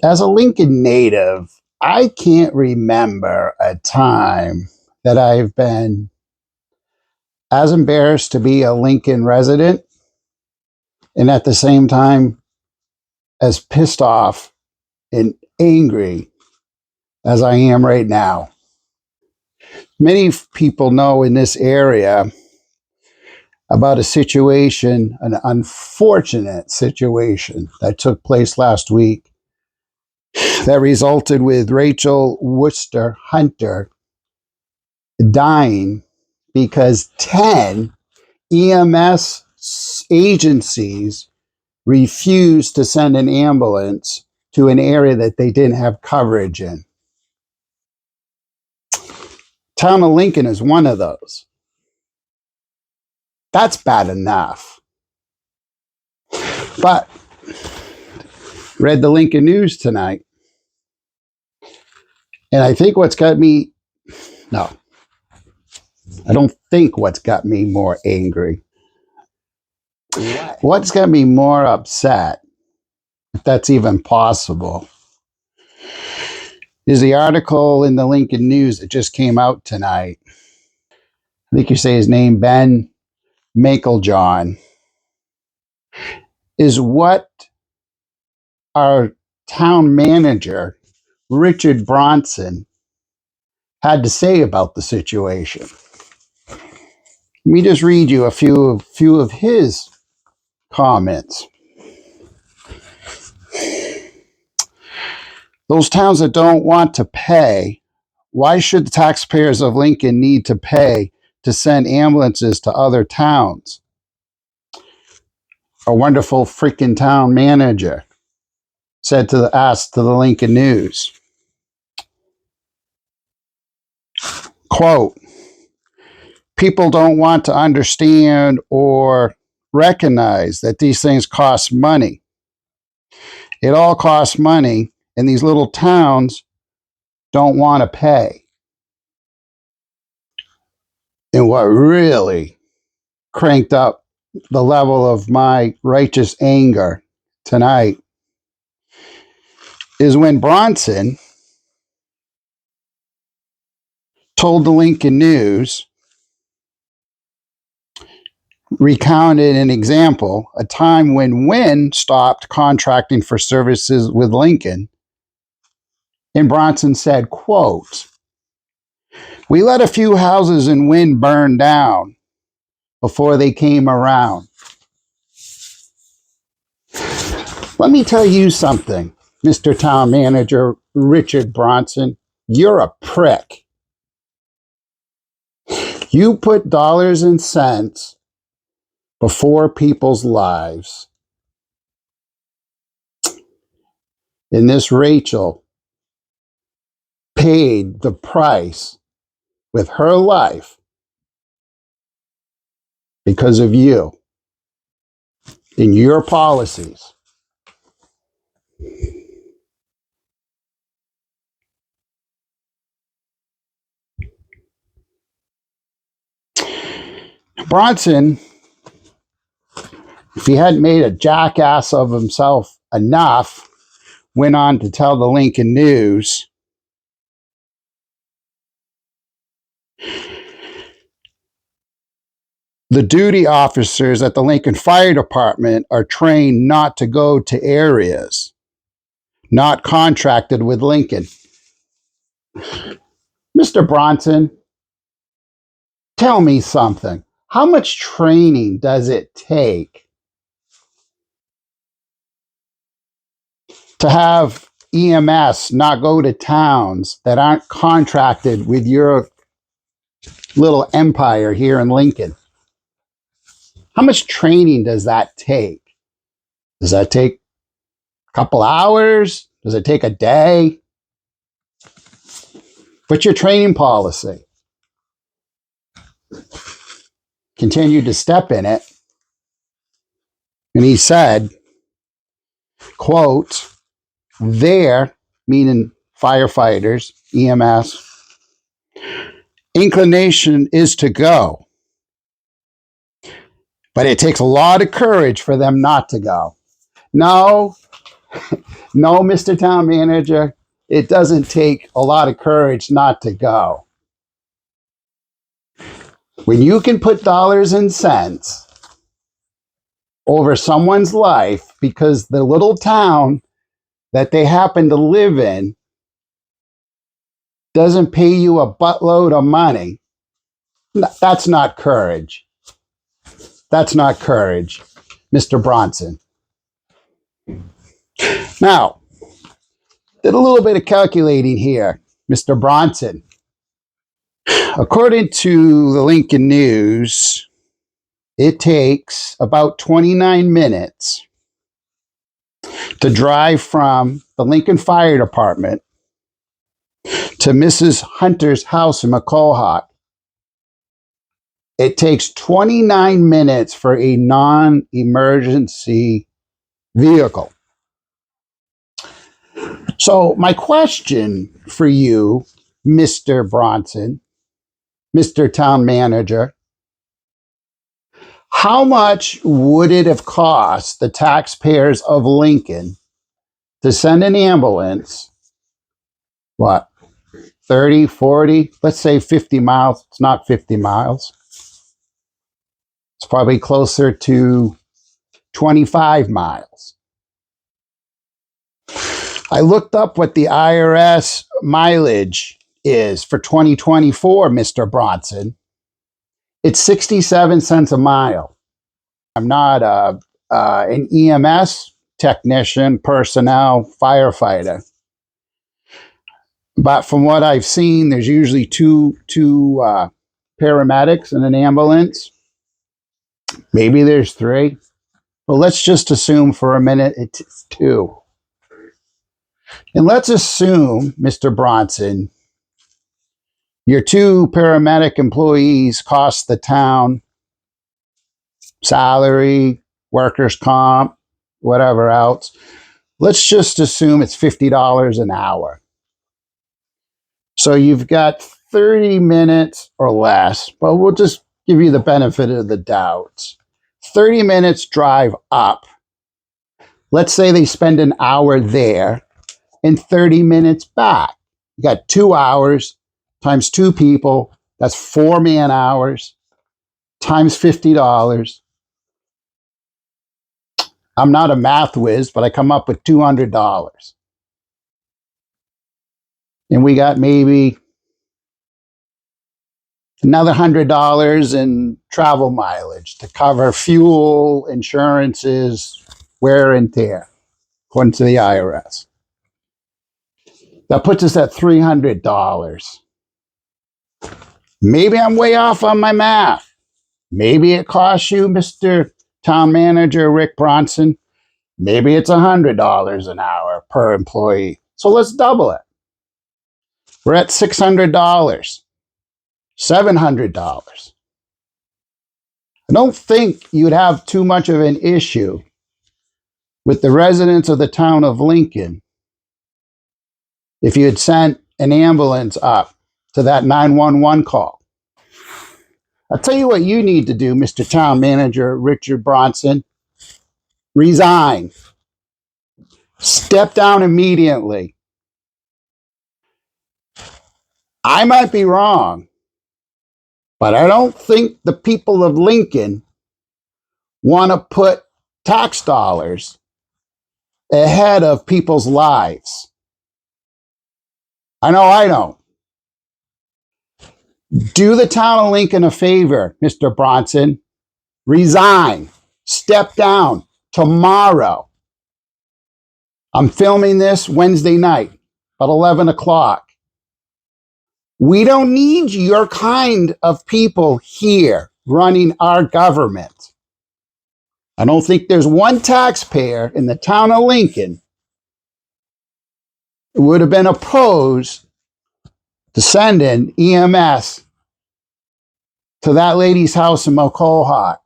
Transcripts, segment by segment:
As a Lincoln native, I can't remember a time that I've been as embarrassed to be a Lincoln resident and at the same time as pissed off and angry as I am right now. Many people know in this area about a situation, an unfortunate situation that took place last week that resulted with Rachel Worcester Hunter dying because 10 EMS agencies refused to send an ambulance to an area that they didn't have coverage in. Town of Lincoln is one of those. That's bad enough. But read the Lincoln News tonight, and I think what's got me, no, I don't think what's got me more angry. What's got me more upset, if that's even possible, is the article in the Lincoln News that just came out tonight. I think you say his name, Ben Makeljohn, is what our town manager, Richard Bronson, had to say about the situation. Let me just read you a few of his comments. Those towns that don't want to pay, why should the taxpayers of Lincoln need to pay to send ambulances to other towns? A wonderful freaking town manager asked to the Lincoln News. Quote, people don't want to understand or recognize that these things cost money. It all costs money, and these little towns don't want to pay. And what really cranked up the level of my righteous anger tonight is when Bronson told the Lincoln News, recounted an example, a time when Wynn stopped contracting for services with Lincoln. And Bronson said, quote, we let a few houses in Wynn burn down before they came around. Let me tell you something, Mr. Town Manager Richard Bronson. You're a prick. You put dollars and cents before people's lives. And this Rachel paid the price with her life because of you and your policies. Bronson, if he hadn't made a jackass of himself enough, went on to tell the Lincoln News, the duty officers at the Lincoln Fire Department are trained not to go to areas not contracted with Lincoln. Mr. Bronson, tell me something. How much training does it take to have EMS not go to towns that aren't contracted with your little empire here in Lincoln? How much training does that take? Does that take a couple hours? Does it take a day? What's your training policy? Continued to step in it. And he said, quote, their, meaning firefighters, EMS, inclination is to go. But it takes a lot of courage for them not to go. No, No, Mr. Town Manager, it doesn't take a lot of courage not to go. When you can put dollars and cents over someone's life because the little town that they happen to live in doesn't pay you a buttload of money, that's not courage. That's not courage, Mr. Bronson. Now, did a little bit of calculating here, Mr. Bronson. According to the Lincoln News, it takes about 29 minutes to drive from the Lincoln Fire Department to Mrs. Hunter's house in McCohawk. It takes 29 minutes for a non-emergency vehicle. So my question for you, Mr. Bronson, Mr. Town Manager, how much would it have cost the taxpayers of Lincoln to send an ambulance, what, 30, 40, let's say 50 miles? It's not 50 miles. It's probably closer to 25 miles. I looked up what the IRS mileage is for 2024, Mr. Bronson. It's 67 cents a mile. I'm not an EMS technician, personnel, firefighter. But from what I've seen, there's usually two paramedics in an ambulance. Maybe there's three. Well, let's just assume for a minute it's two. And let's assume, Mr. Bronson, your two paramedic employees cost the town salary, workers' comp, whatever else. Let's just assume it's $50 an hour. So you've got 30 minutes or less, but we'll just give you the benefit of the doubt. 30 minutes drive up. Let's say they spend an hour there and 30 minutes back. You got 2 hours times two people. That's 4 man hours times $50. I'm not a math whiz, but I come up with $200. And we got maybe another $100 in travel mileage to cover fuel, insurances, wear and tear, according to the IRS. That puts us at $300. Maybe I'm way off on my math. Maybe it costs you, Mr. Town Manager Rick Bronson. Maybe it's $100 an hour per employee. So let's double it. We're at $600, $700. I don't think you'd have too much of an issue with the residents of the town of Lincoln if you had sent an ambulance up to that 911 call. I'll tell you what you need to do, Mr. Town Manager Richard Bronson. Resign. Step down immediately. I might be wrong, but I don't think the people of Lincoln want to put tax dollars ahead of people's lives. I know I don't. Do the town of Lincoln a favor, Mr. Bronson. Resign. Step down tomorrow. I'm filming this Wednesday night at 11 o'clock. We don't need your kind of people here running our government. I don't think there's one taxpayer in the town of Lincoln who would have been opposed to sending EMS to that lady's house in McCohawk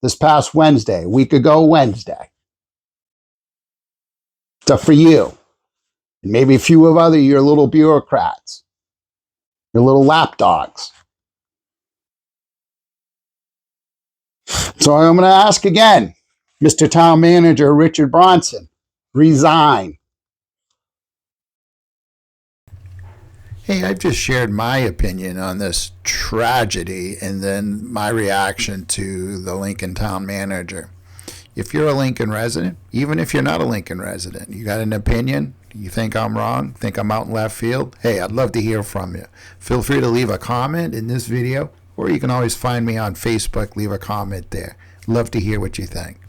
this past Wednesday, a week ago Wednesday. Except for you, and maybe a few of other your little bureaucrats, your little lapdogs. So I'm going to ask again, Mr. Town Manager Richard Bronson, resign. Hey, I've just shared my opinion on this tragedy and then my reaction to the Lincoln Town Manager. If you're a Lincoln resident, even if you're not a Lincoln resident, you got an opinion, you think I'm wrong, think I'm out in left field, hey, I'd love to hear from you. Feel free to leave a comment in this video, or you can always find me on Facebook, leave a comment there. Love to hear what you think.